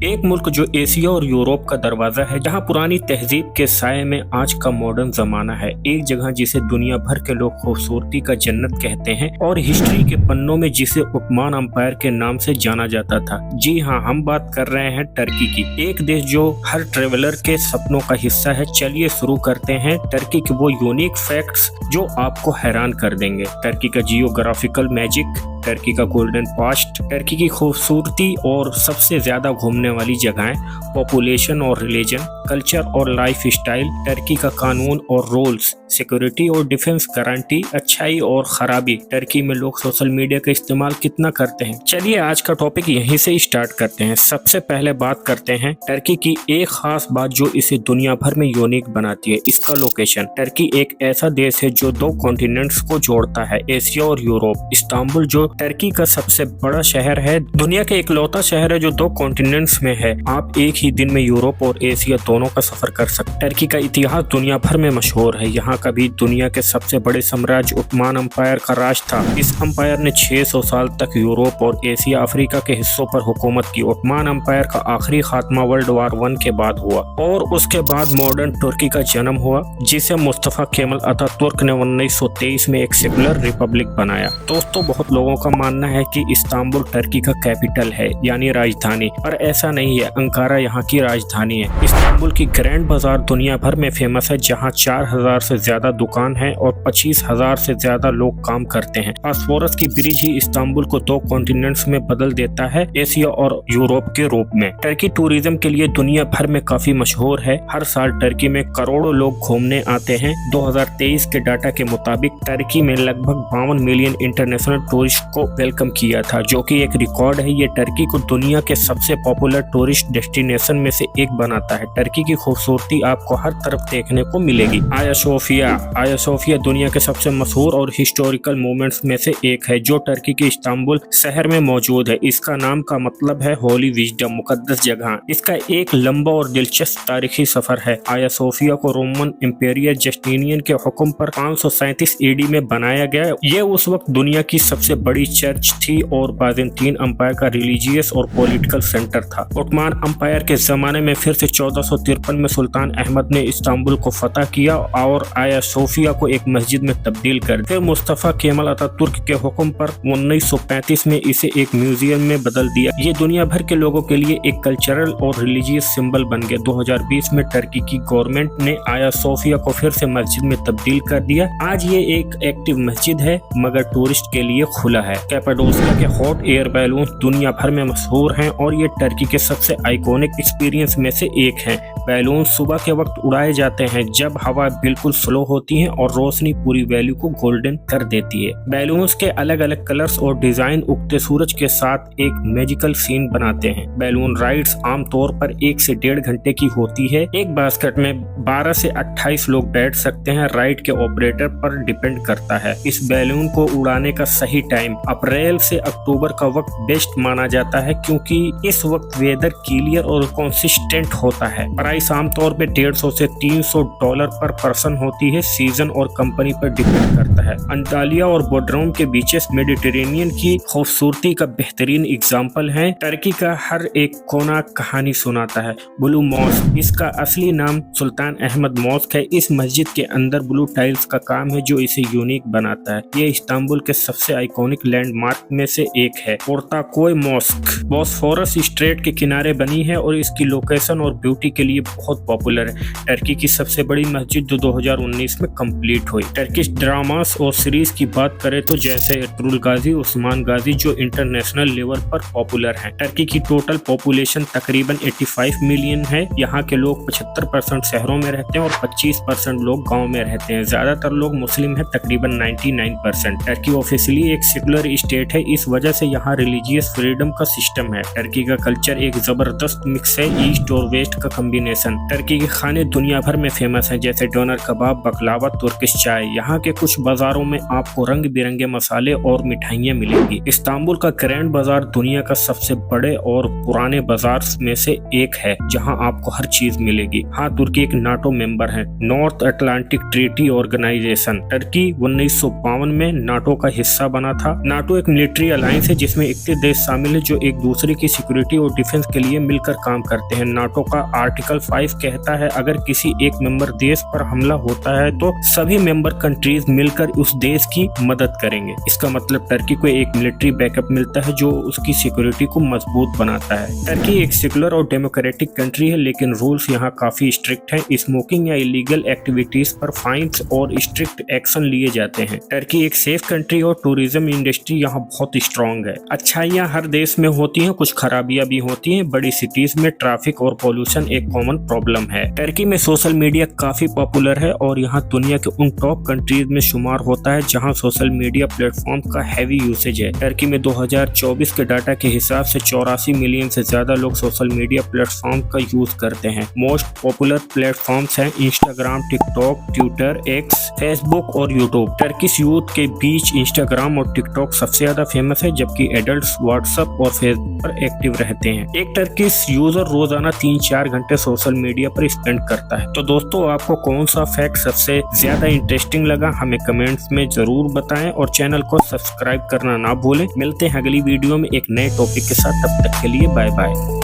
एक मुल्क जो एशिया और यूरोप का दरवाजा है, जहां पुरानी तहजीब के साये में आज का मॉडर्न जमाना है। एक जगह जिसे दुनिया भर के लोग खूबसूरती का जन्नत कहते हैं और हिस्ट्री के पन्नों में जिसे ओटोमन अंपायर के नाम से जाना जाता था। जी हाँ, हम बात कर रहे हैं टर्की की, एक देश जो हर ट्रेवलर के सपनों का हिस्सा है। चलिए शुरू करते हैं टर्की के वो यूनिक फैक्ट्स जो आपको हैरान कर देंगे। टर्की का जियोग्राफिकल मैजिक, टर्की का गोल्डन पास्ट, टर्की की खूबसूरती और सबसे ज्यादा घूमने वाली जगहें, पॉपुलेशन और रिलीजन, कल्चर और लाइफ स्टाइल, टर्की का कानून और रूल्स, सिक्योरिटी और डिफेंस गारंटी, अच्छाई और खराबी, टर्की में लोग सोशल मीडिया का इस्तेमाल कितना करते हैं। चलिए आज का टॉपिक यहीं से स्टार्ट करते हैं। सबसे पहले बात करते हैं टर्की की एक खास बात जो इसे दुनिया भर में यूनिक बनाती है, इसका लोकेशन। टर्की एक ऐसा देश है जो दो कॉन्टिनेंट्स को जोड़ता है, एशिया और यूरोप। इस्तांबुल जो टर्की का सबसे बड़ा शहर है, दुनिया के इकलौता शहर है जो दो कॉन्टिनेंट्स में है। आप एक ही दिन में यूरोप और एशिया दोनों का सफर कर सकते हैं। टर्की का इतिहास दुनिया भर में मशहूर है। यहाँ कभी दुनिया के सबसे बड़े साम्राज्य ओटोमन अंपायर का राज था। इस अंपायर ने 600 साल तक यूरोप और एशिया अफ्रीका के हिस्सों पर हुकूमत की। ओटोमन अंपायर का आखिरी खात्मा वर्ल्ड वार 1 के बाद हुआ और उसके बाद मॉडर्न तुर्की का जन्म हुआ, जिसे मुस्तफा केमल अतातुर्क ने 1923 में एक सेकुलर रिपब्लिक बनाया। दोस्तों, बहुत लोगों का मानना है कि इस्तांबुल टर्की का कैपिटल है, यानी राजधानी, पर ऐसा नहीं है। अंकारा यहाँ की राजधानी है। इस्तांबुल की ग्रैंड बाजार दुनिया भर में फेमस है, जहाँ 4000 से ज्यादा दुकान है और 25,000 से ज्यादा लोग काम करते हैं। बॉस्फोरस की ब्रिज ही इस्तांबुल को दो कॉन्टिनेंट्स में बदल देता है, एशिया और यूरोप के रूप में। टर्की टूरिज्म के लिए दुनिया भर में काफी मशहूर है। हर साल टर्की में करोड़ों लोग घूमने आते हैं। 2023 के डाटा के मुताबिक टर्की में लगभग 52 मिलियन इंटरनेशनल टूरिस्ट को वेलकम किया था, जो कि एक रिकॉर्ड है। ये टर्की को दुनिया के सबसे पॉपुलर टूरिस्ट डेस्टिनेशन में से एक बनाता है। टर्की की खूबसूरती आपको हर तरफ देखने को मिलेगी। आया सोफिया दुनिया के सबसे मशहूर और हिस्टोरिकल मोमेंट्स में से एक है, जो टर्की के इस्तांबुल शहर में मौजूद है। इसका नाम का मतलब है होली विजडम, मुकद्दस जगह। इसका एक लंबा और दिलचस्प तारीखी सफर है। आया सोफिया को रोमन एम्पेरियर जस्टिनियन के हुक्म पर 537 ईडी में बनाया गया। ये उस वक्त दुनिया की सबसे बड़ी चर्च थी और बाइजेंटीन अंपायर का रिलीजियस और पॉलिटिकल सेंटर था। ओटोमन अंपायर के जमाने में फिर से 1453 में सुल्तान अहमद ने इस्तांबुल को फतह किया और आया सोफिया को एक मस्जिद में तब्दील कर दिया। फिर मुस्तफा केमल अतातुर्क के हुक्म पर 1935 में इसे एक म्यूजियम में बदल दिया। ये दुनिया भर के लोगों के लिए एक कल्चरल और रिलीजियस सिंबल बन गया। 2020 में टर्की की गवर्नमेंट ने आया सोफिया को फिर से मस्जिद में तब्दील कर दिया। आज ये एक एक्टिव मस्जिद है, मगर टूरिस्ट के लिए खुला है। कैपाडोसिया के हॉट एयर बैलून दुनिया भर में मशहूर हैं और ये टर्की के सबसे आइकॉनिक एक्सपीरियंस में से एक है। बैलून सुबह के वक्त उड़ाए जाते हैं जब हवा बिल्कुल स्लो होती है और रोशनी पूरी वैली को गोल्डन कर देती है। बैलून्स के अलग अलग कलर्स और डिजाइन उगते सूरज के साथ एक मैजिकल सीन बनाते हैं। बैलून राइड्स आमतौर पर 1 से 1.5 घंटे की होती है। एक बास्केट में 12 से 28 लोग बैठ सकते हैं। राइड के ऑपरेटर पर डिपेंड करता है। इस बैलून को उड़ाने का सही टाइम अप्रैल से अक्टूबर का वक्त बेस्ट माना जाता है, क्योंकि इस वक्त वेदर क्लियर और कंसिस्टेंट होता है। प्राइस आमतौर पे $150 से $300 पर पर्सन होती है। सीजन और कंपनी पर डिपेंड करता है। अंटालिया और बोड्रोम के बीचेस मेडिटेरेनियन की खूबसूरती का बेहतरीन एग्जाम्पल है। टर्की का हर एक कोना कहानी सुनाता है। ब्लू मॉस्क, इसका असली नाम सुल्तान अहमद मॉस्क है। इस मस्जिद के अंदर ब्लू टाइल्स का काम है जो इसे यूनिक बनाता है। ये इस्तांबुल के सबसे आइकॉनिक लैंडमार्क में से एक है। ओर्ताकोय मॉस्क बॉस्फोरस स्ट्रेट के किनारे बनी है और इसकी लोकेशन और ब्यूटी के लिए बहुत पॉपुलर है। टर्की की सबसे बड़ी मस्जिद जो 2019 में कंप्लीट हुई। टर्किश ड्रामास और सीरीज की बात करें तो जैसे एर्तुगरुल गाजी, उस्मान गाजी, जो इंटरनेशनल लेवल पर पॉपुलर है। टर्की की टोटल पॉपुलेशन तकरीबन 85 मिलियन है। यहाँ के लोग 75% शहरों में रहते हैं और 25% लोग गाँव में रहते हैं। ज्यादातर लोग मुस्लिम है, तकरीबन 99%। टर्की ऑफिशियली एक सेकुलर स्टेट है, इस वजह से यहाँ रिलीजियस फ्रीडम का सिस्टम है। टर्की का कल्चर एक जबरदस्त मिक्स है, ईस्ट और वेस्ट का कॉम्बिनेशन ऑर्गेनाइजेशन। टर्की के खाने दुनिया भर में फेमस हैं, जैसे डोनर कबाब, बकलावा, तुर्किश चाय। यहाँ के कुछ बाजारों में आपको रंग बिरंगे मसाले और मिठाइयाँ मिलेंगी। इस्तांबुल का ग्रैंड बाजार दुनिया का सबसे बड़े और पुराने बाजार में से एक है, जहाँ आपको हर चीज मिलेगी। हाँ, तुर्की एक नाटो मेंबर है, North Atlantic Treaty Organisation. Turkey 1952 में नाटो का हिस्सा बना था। नाटो एक मिलिट्री अलायंस है जिसमें 21 देश शामिल है जो एक दूसरे की सिक्योरिटी और डिफेंस के लिए मिलकर काम करते हैं। नाटो का आर्टिकल 5 कहता है अगर किसी एक मेंबर देश पर हमला होता है तो सभी मेंबर कंट्रीज मिलकर उस देश की मदद करेंगे। इसका मतलब टर्की को एक मिलिट्री बैकअप मिलता है जो उसकी सिक्योरिटी को मजबूत बनाता है। टर्की एक सेकुलर और डेमोक्रेटिक कंट्री है, लेकिन रूल्स यहाँ काफी स्ट्रिक्ट हैं। स्मोकिंग या इलीगल एक्टिविटीज पर फाइन्स और स्ट्रिक्ट एक्शन लिए जाते हैं। टर्की एक सेफ कंट्री और टूरिज्म इंडस्ट्री यहाँ बहुत स्ट्रॉन्ग है। अच्छाइयाँ हर देश में होती हैं, कुछ खराबियां भी होती हैं। बड़ी सिटीज में ट्रैफिक और पोल्यूशन एक कॉमन प्रॉब्लम है। टर्की में सोशल मीडिया काफी पॉपुलर है और यहाँ दुनिया के उन टॉप कंट्रीज में शुमार होता है जहाँ सोशल मीडिया प्लेटफॉर्म का हैवी यूसेज है। टर्की में 2024 के डाटा के हिसाब से 84 मिलियन से ज्यादा लोग सोशल मीडिया प्लेटफॉर्म का यूज करते हैं। मोस्ट पॉपुलर प्लेटफॉर्म्स हैं Instagram, TikTok, Twitter, x, Facebook और यूट्यूब। टर्किश यूथ के बीच इंस्टाग्राम और टिकटॉक सबसे ज्यादा फेमस है, जबकि एडल्ट्स व्हाट्सएप और फेसबुक पर एक्टिव रहते हैं। एक टर्किश यूजर रोजाना 3-4 घंटे सोशल मीडिया पर स्पेंड करता है। तो दोस्तों, आपको कौन सा फैक्ट सबसे ज्यादा इंटरेस्टिंग लगा हमें कमेंट्स में जरूर बताएं और चैनल को सब्सक्राइब करना ना भूलें। मिलते हैं अगली वीडियो में एक नए टॉपिक के साथ, तब तक के लिए बाय बाय।